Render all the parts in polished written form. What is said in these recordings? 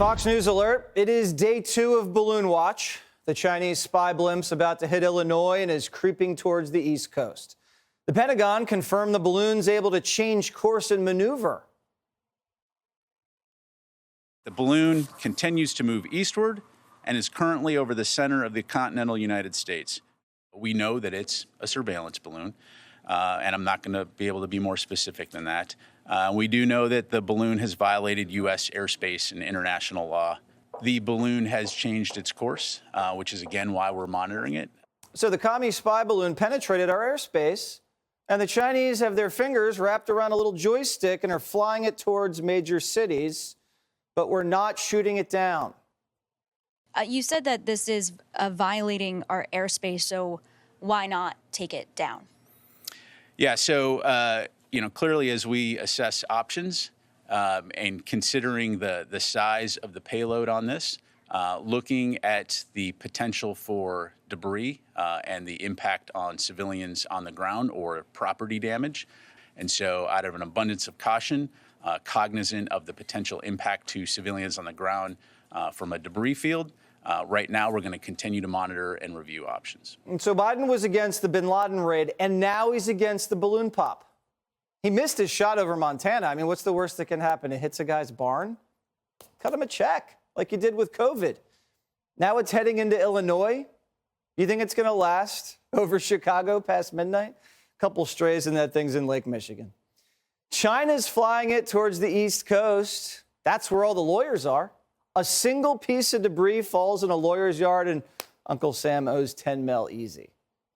Fox News alert. It is day 2 of balloon watch. The Chinese spy blimp's about to hit Illinois and is creeping towards the East Coast. The Pentagon confirmed the balloon's able to change course and maneuver. The balloon continues to move eastward and is currently over the center of the continental United States. We know that it's a surveillance balloon, and I'm not going to be able to be more specific than that. We do know that the balloon has violated U.S. airspace and international law. The balloon has changed its course, which is, again, why we're monitoring it. So the commie spy balloon penetrated our airspace, and the Chinese have their fingers wrapped around a little joystick and are flying it towards major cities, but we're not shooting it down. You said that this is violating our airspace, so why not take it down? Yeah, so, clearly as we assess options and considering the size of the payload on this, looking at the potential for debris and the impact on civilians on the ground or property damage. And so out of an abundance of caution, cognizant of the potential impact to civilians on the ground from a debris field, right now we're going to continue to monitor and review options. And so Biden was against the bin Laden raid, and now he's against the balloon pop. He missed his shot over Montana. I mean, what's the worst that can happen? It hits a guy's barn? Cut him a check, like you did with COVID. Now it's heading into Illinois. You think it's going to last over Chicago past midnight? A couple strays and that thing's in Lake Michigan. China's flying it towards the East Coast. That's where all the lawyers are. A single piece of debris falls in a lawyer's yard, and Uncle Sam owes 10 mil easy.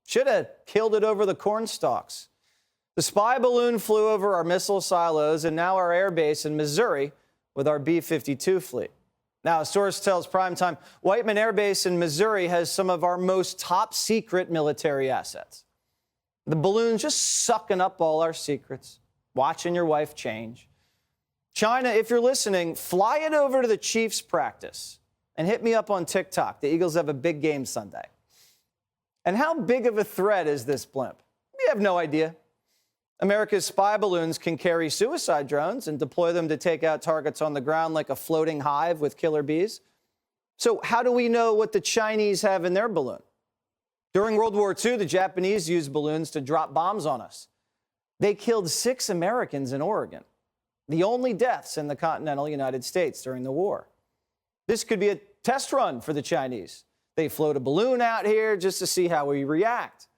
Should have killed it over the corn stalks. The spy balloon flew over our missile silos and now our air base in Missouri with our B-52 fleet. Now, a source tells Primetime Whiteman Air Base in Missouri has some of our most top-secret military assets. The balloon's just sucking up all our secrets, watching your wife change. China, if you're listening, fly it over to the Chiefs practice and hit me up on TikTok. The Eagles have a big game Sunday. And how big of a threat is this blimp? We have no idea. America's spy balloons can carry suicide drones and deploy them to take out targets on the ground like a floating hive with killer bees. So how do we know what the Chinese have in their balloon? During World War II, the Japanese used balloons to drop bombs on us. They killed 6 Americans in Oregon, the only deaths in the continental United States during the war. This could be a test run for the Chinese. They float a balloon out here just to see how we react.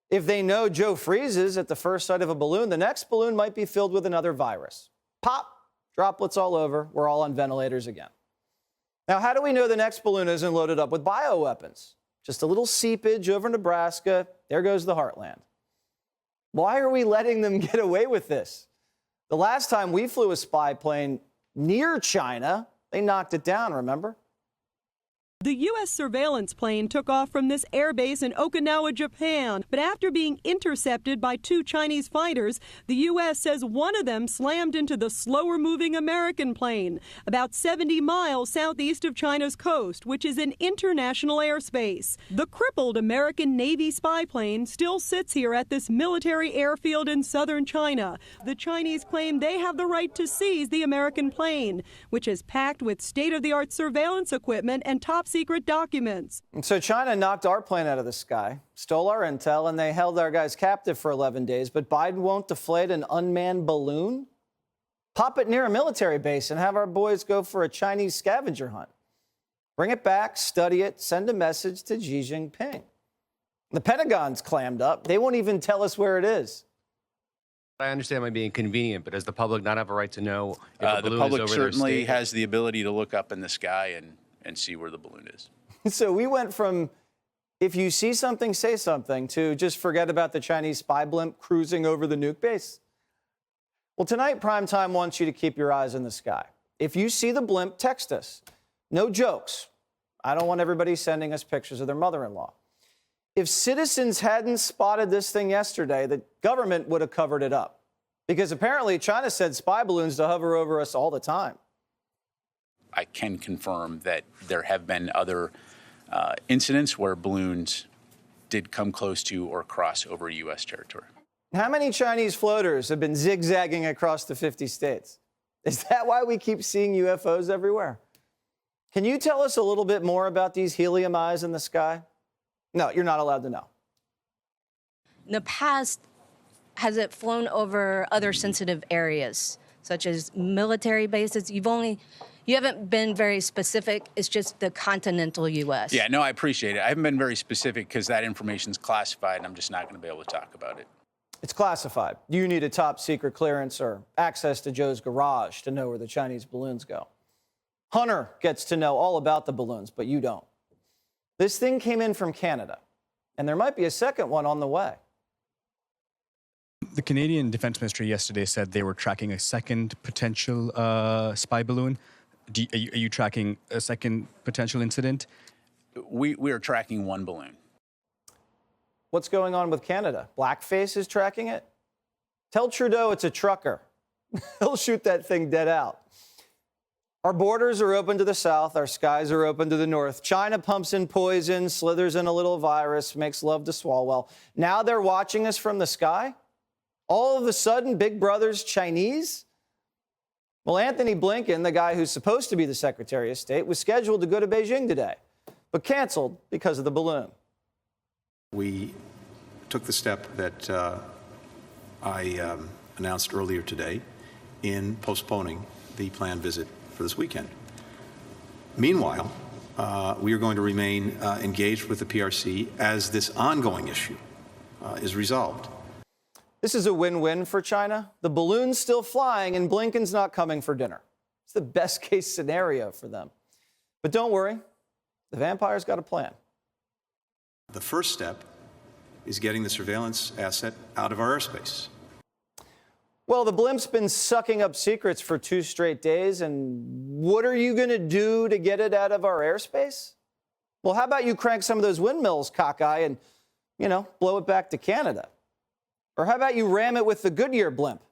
If they know Joe freezes at the first sight of a balloon, the next balloon might be filled with another virus. Pop, droplets all over, we're all on ventilators again. Now, how do we know the next balloon isn't loaded up with bioweapons? Just a little seepage over Nebraska, there goes the heartland. Why are we letting them get away with this? The last time we flew a spy plane near China, they knocked it down, remember? The U.S. surveillance plane took off from this airbase in Okinawa, Japan. But after being intercepted by 2 Chinese fighters, the U.S. says one of them slammed into the slower-moving American plane, about 70 miles southeast of China's coast, which is in international airspace. The crippled American Navy spy plane still sits here at this military airfield in southern China. The Chinese claim they have the right to seize the American plane, which is packed with state-of-the-art surveillance equipment and top-secret documents. And so China knocked our plane out of the sky, stole our intel, and they held our guys captive for 11 days. But Biden won't deflate an unmanned balloon? Pop it near a military base and have our boys go for a Chinese scavenger hunt. Bring it back, study it, send a message to Xi Jinping. The Pentagon's clammed up. They won't even tell us where it is. I understand it might be inconvenient, but does the public not have a right to know if a balloon is over The their public certainly state? has the ability to look up in the sky and see where the balloon is. So we went from, if you see something, say something, to just forget about the Chinese spy blimp cruising over the nuke base. Well, tonight, Primetime wants you to keep your eyes in the sky. If you see the blimp, text us. No jokes. I don't want everybody sending us pictures of their mother-in-law. If citizens hadn't spotted this thing yesterday, the government would have covered it up. Because apparently China said spy balloons to hover over us all the time. I can confirm that there have been other incidents where balloons did come close to or cross over U.S. territory. How many Chinese floaters have been zigzagging across the 50 states? Is that why we keep seeing UFOs everywhere? Can you tell us a little bit more about these helium eyes in the sky? No, you're not allowed to know. In the past, has it flown over other sensitive areas, such as military bases? You haven't been very specific. It's just the continental U.S. Yeah, no, I appreciate it. I haven't been very specific because that information is classified, and I'm just not going to be able to talk about it. It's classified. You need a top secret clearance or access to Joe's garage to know where the Chinese balloons go. Hunter gets to know all about the balloons, but you don't. This thing came in from Canada, and there might be a second one on the way. The Canadian Defense Ministry yesterday said they were tracking a second potential spy balloon. Are you tracking a second potential incident? We are tracking one balloon. What's going on with Canada? Blackface is tracking it? Tell Trudeau it's a trucker. He'll shoot that thing dead out. Our borders are open to the south. Our skies are open to the north. China pumps in poison, slithers in a little virus, makes love to Swalwell. Now they're watching us from the sky? All of a sudden, Big Brother's Chinese? Well, Anthony Blinken, the guy who's supposed to be the Secretary of State, was scheduled to go to Beijing today, but canceled because of the balloon. We took the step that I announced earlier today in postponing the planned visit for this weekend. Meanwhile, we are going to remain engaged with the PRC as this ongoing issue is resolved. This is a win-win for China. The balloon's still flying and Blinken's not coming for dinner. It's the best case scenario for them. But don't worry, the vampire's got a plan. The first step is getting the surveillance asset out of our airspace. Well, the blimp's been sucking up secrets for 2 straight days, and what are you going to do to get it out of our airspace? Well, how about you crank some of those windmills, cockeye, and, blow it back to Canada? Or how about you ram it with the Goodyear blimp?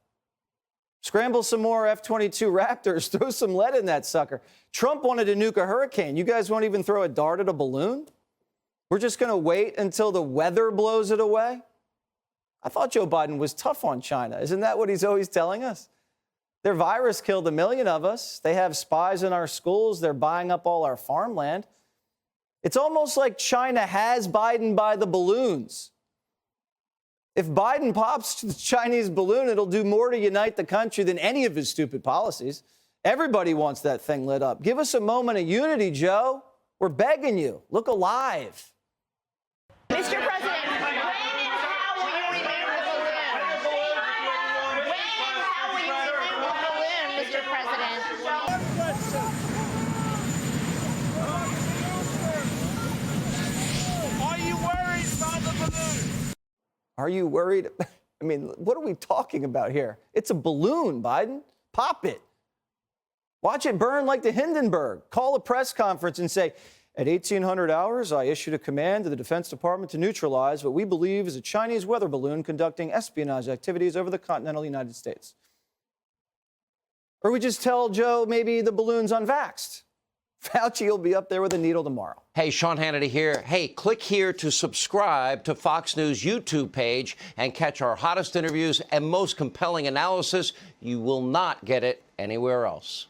Scramble some more F-22 Raptors, throw some lead in that sucker. Trump wanted to nuke a hurricane. You guys won't even throw a dart at a balloon? We're just going to wait until the weather blows it away? I thought Joe Biden was tough on China. Isn't that what he's always telling us? Their virus killed 1 million of us. They have spies in our schools. They're buying up all our farmland. It's almost like China has Biden by the balloons. If Biden pops the Chinese balloon, it'll do more to unite the country than any of his stupid policies. Everybody wants that thing lit up. Give us a moment of unity, Joe. We're begging you. Look alive. Mr. President, when and how will you remove the balloon? When and how will you remove the balloon, Mr. President? Are you worried about the balloon? Are you worried? I mean, what are we talking about here? It's a balloon, Biden. Pop it. Watch it burn like the Hindenburg. Call a press conference and say, at 1800 hours, I issued a command to the Defense Department to neutralize what we believe is a Chinese weather balloon conducting espionage activities over the continental United States. Or we just tell Joe maybe the balloon's unvaxxed. Fauci will be up there with a needle tomorrow. Hey, Sean Hannity here. Hey, click here to subscribe to Fox News YouTube page and catch our hottest interviews and most compelling analysis. You will not get it anywhere else.